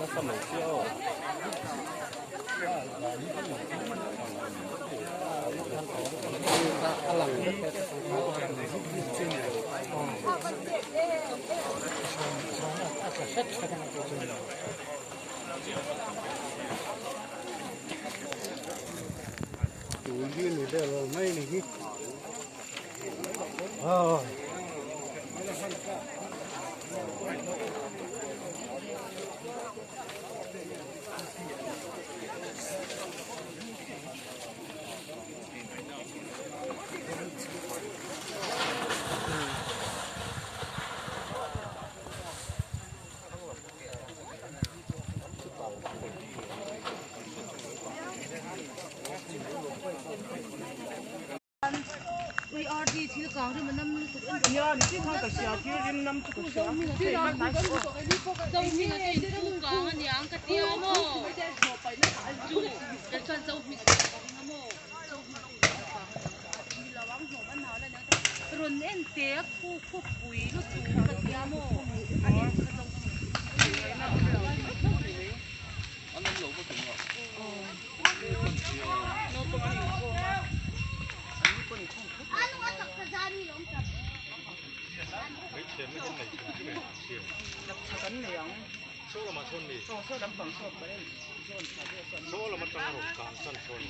nó xong rồi chiêu ta làm cái chủ duyên này đây là mấy này we are đi thì có thì mình năm nhà thì thằng cái xe kia thì năm chục xe thì nó cũng có dâu mi là cái thu có anh nhang cái tiêu mà chú cái con dâu mi cái mà dâu mi là vắng hồ bên nào đây nữa rồi nên té khu bụi nó chú cái tiêu mà anh ấy cái dâu anh em lỗ có tiền không? mấy tiền mấy cái này tiền tấn liang số là mà thôn đi số đấm bằng số cái số là mà tăng một càng sân thôn